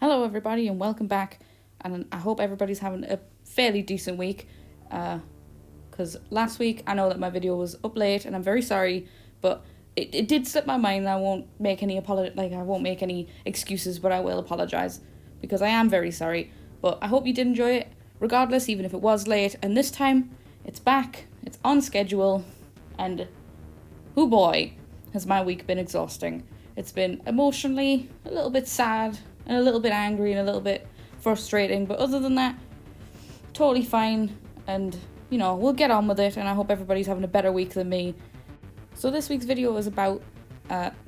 Hello everybody and welcome back, and I hope everybody's having a fairly decent week, because last week I know that my video was up late and I'm very sorry, but it did slip my mind and I won't make any excuses, but I will apologise because I am very sorry. But I hope you did enjoy it regardless, even if it was late, and this time it's back, it's on schedule, and oh boy, has my week been exhausting. It's been emotionally a little bit sad and a little bit angry and a little bit frustrating, but other than that, totally fine, and we'll get on with it, and I hope everybody's having a better week than me. So this week's video is about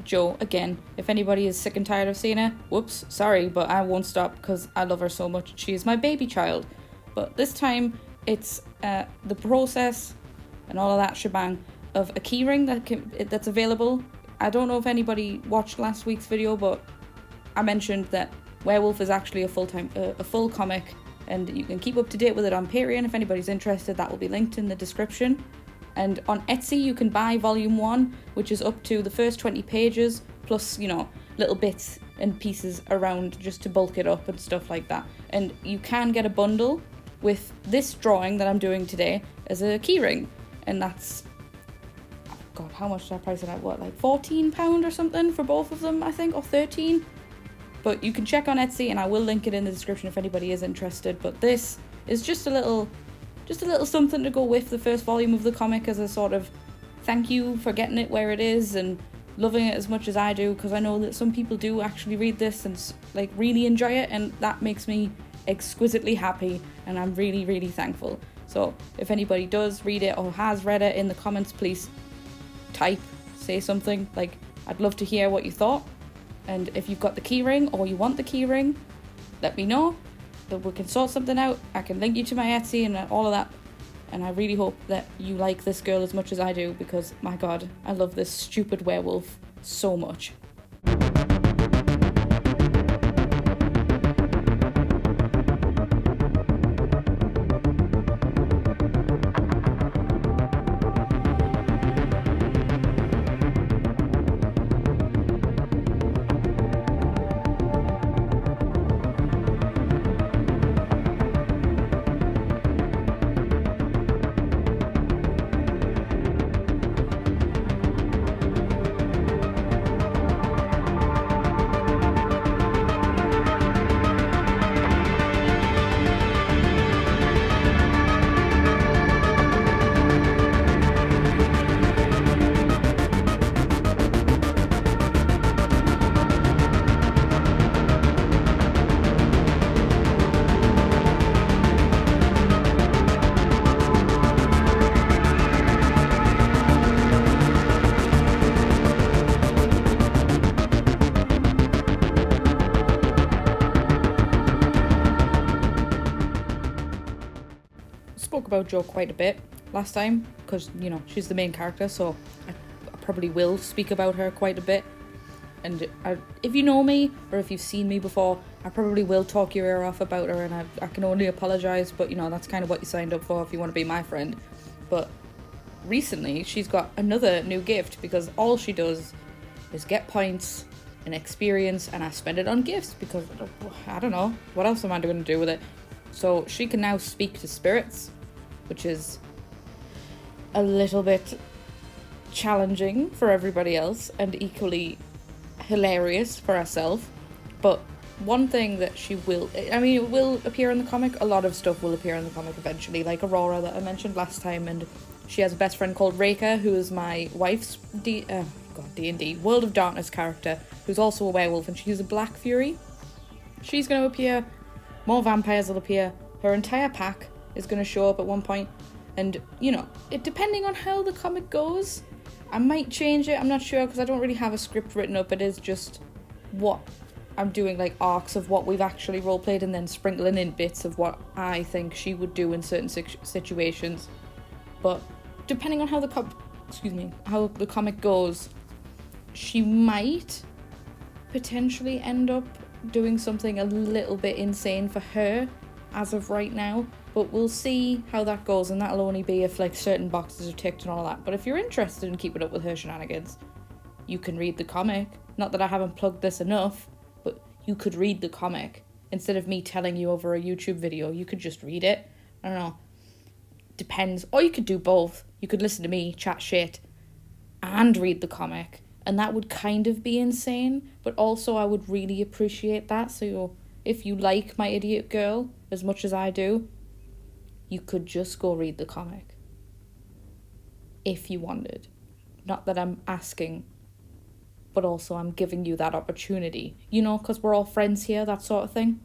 Jo again. If anybody is sick and tired of seeing her, whoops, sorry, but I won't stop because I love her so much. She is my baby child. But this time it's the process and all of that shebang of a keyring that's available. I don't know if anybody watched last week's video, but I mentioned that Werewolf is actually a full comic, and you can keep up to date with it on Patreon if anybody's interested. That will be linked in the description. And on Etsy you can buy volume 1, which is up to the first 20 pages, plus, little bits and pieces around just to bulk it up and stuff like that. And you can get a bundle with this drawing that I'm doing today as a keyring, and that's, God, how much did I price it at? What, like £14 or something for both of them, I think, or 13? But you can check on Etsy, and I will link it in the description if anybody is interested. But this is just a little something to go with the first volume of the comic as a sort of thank you for getting it where it is and loving it as much as I do, because I know that some people do actually read this and really enjoy it, and that makes me exquisitely happy, and I'm really, really thankful. So if anybody does read it or has read it, in the comments please say something. I'd love to hear what you thought. And if you've got the keyring or you want the keyring, let me know, that we can sort something out. I can link you to my Etsy and all of that. And I really hope that you like this girl as much as I do, because my God, I love this stupid werewolf so much. Spoke about Jo quite a bit last time because she's the main character, so I probably will speak about her quite a bit. And if you know me or if you've seen me before, I probably will talk your ear off about her, and I can only apologise, but that's kind of what you signed up for if you want to be my friend. But recently she's got another new gift, because all she does is get points and experience, and I spend it on gifts because I don't know, what else am I going to do with it? So she can now speak to spirits, which is a little bit challenging for everybody else and equally hilarious for herself. But one thing that it will appear in the comic. A lot of stuff will appear in the comic eventually, like Aurora that I mentioned last time, and she has a best friend called Reika, who is my wife's D&D World of Darkness character, who's also a werewolf, and she's a Black Fury. She's going to appear. More vampires will appear. Her entire pack is going to show up at one point. And, depending on how the comic goes, I might change it. I'm not sure, because I don't really have a script written up. It is just what I'm doing, like arcs of what we've actually roleplayed, and then sprinkling in bits of what I think she would do in certain situations. But depending on how the comic goes, she might potentially end up doing something a little bit insane for her as of right now, but we'll see how that goes, and that'll only be if certain boxes are ticked and all that. But if you're interested in keeping up with her shenanigans, you can read the comic. Not that I haven't plugged this enough, but you could read the comic. Instead of me telling you over a YouTube video, you could just read it. I don't know. Depends. Or you could do both. You could listen to me chat shit and read the comic. And that would kind of be insane. But also I would really appreciate that. So if you like My Idiot Girl as much as I do, you could just go read the comic. If you wanted. Not that I'm asking, but also I'm giving you that opportunity. You know, because we're all friends here, that sort of thing.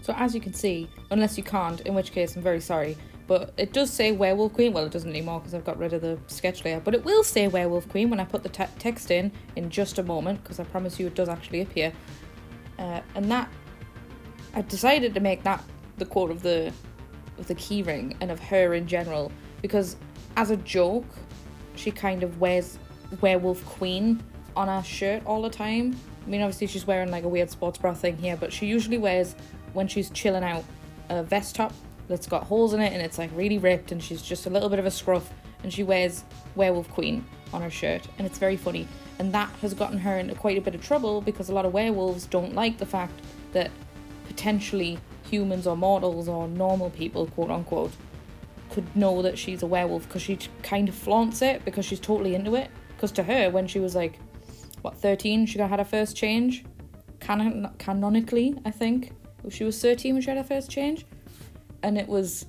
So as you can see, unless you can't, in which case I'm very sorry, but it does say Werewolf Queen. Well, it doesn't anymore because I've got rid of the sketch layer, but it will say Werewolf Queen when I put the text in just a moment, because I promise you it does actually appear. And that, I decided to make that the quote of the keyring and of her in general, because as a joke, she kind of wears Werewolf Queen on her shirt all the time. I mean, obviously she's wearing like a weird sports bra thing here, but she usually wears, when she's chilling out, a vest top that's got holes in it and it's like really ripped and she's just a little bit of a scruff, and she wears Werewolf Queen on her shirt, and it's very funny. And that has gotten her into quite a bit of trouble because a lot of werewolves don't like the fact that potentially humans or mortals or normal people, quote unquote, could know that she's a werewolf, because she kind of flaunts it because she's totally into it. Because to her, when she was like, 13, she had her first change, canonically, I think. She was 13 when she had her first change, and it was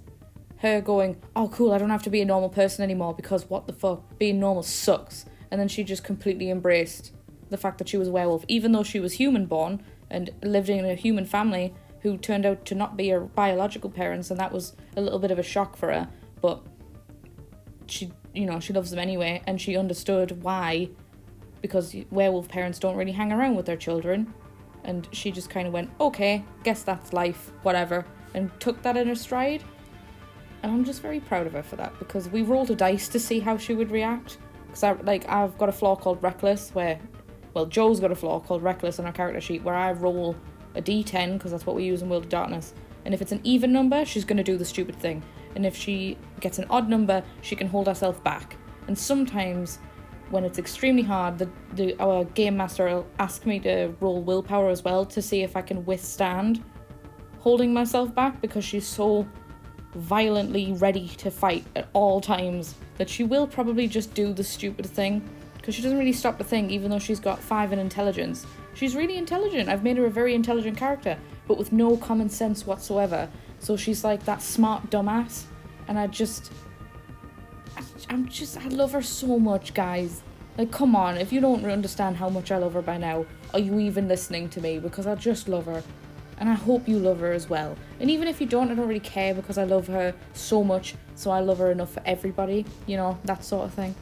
her going, oh cool, I don't have to be a normal person anymore because what the fuck, being normal sucks. And then she just completely embraced the fact that she was a werewolf, even though she was human born and lived in a human family who turned out to not be her biological parents, and that was a little bit of a shock for her, but she loves them anyway, and she understood why, because werewolf parents don't really hang around with their children. And she just kind of went, okay, guess that's life, whatever, and took that in her stride. And I'm just very proud of her for that, because we rolled a dice to see how she would react. Because I've got a flaw called Reckless, Joe's got a flaw called Reckless on her character sheet, where I roll a d10, because that's what we use in World of Darkness. And if it's an even number, she's going to do the stupid thing. And if she gets an odd number, she can hold herself back. And sometimes, when it's extremely hard, our game master will ask me to roll willpower as well to see if I can withstand holding myself back, because she's so violently ready to fight at all times that she will probably just do the stupid thing, because she doesn't really stop to think, even though she's got 5 in intelligence. She's really intelligent. I've made her a very intelligent character, but with no common sense whatsoever. So she's like that smart dumbass, and I love her so much, guys. Like, come on, if you don't understand how much I love her by now, are you even listening to me? Because I just love her. And I hope you love her as well. And even if you don't, I don't really care, because I love her so much, so I love her enough for everybody, you know, that sort of thing.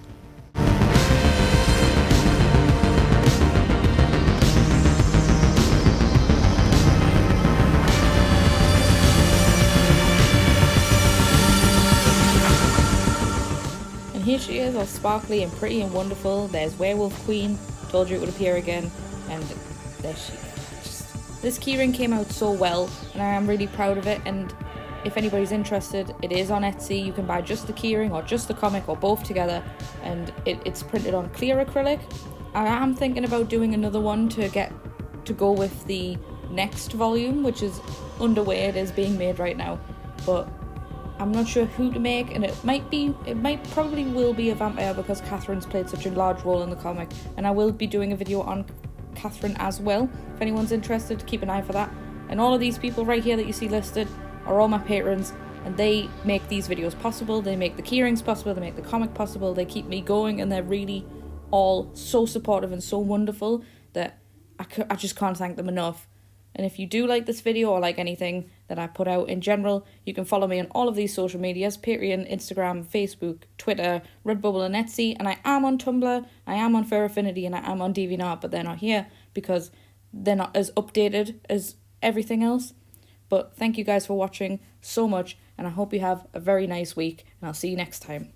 And here she is, all sparkly and pretty and wonderful. There's Werewolf Queen. Told you it would appear again. And there she is. This keyring came out so well, and I am really proud of it. And if anybody's interested, it is on Etsy. You can buy just the keyring or just the comic or both together, and it's printed on clear acrylic. I am thinking about doing another one to go with the next volume, which is underway. It is being made right now, but I'm not sure who to make, and it probably will be a vampire, because Catherine's played such a large role in the comic, and I will be doing a video on Catherine as well. If anyone's interested, keep an eye for that. And all of these people right here that you see listed are all my patrons, and they make these videos possible. They make the keyrings possible, they make the comic possible, they keep me going, and they're really all so supportive and so wonderful that I just can't thank them enough. And if you do like this video or like anything that I put out in general, you can follow me on all of these social medias: Patreon, Instagram, Facebook, Twitter, Redbubble and Etsy. And I am on Tumblr, I am on Fair Affinity, and I am on DeviantArt, but they're not here because they're not as updated as everything else. But thank you guys for watching so much, and I hope you have a very nice week, and I'll see you next time.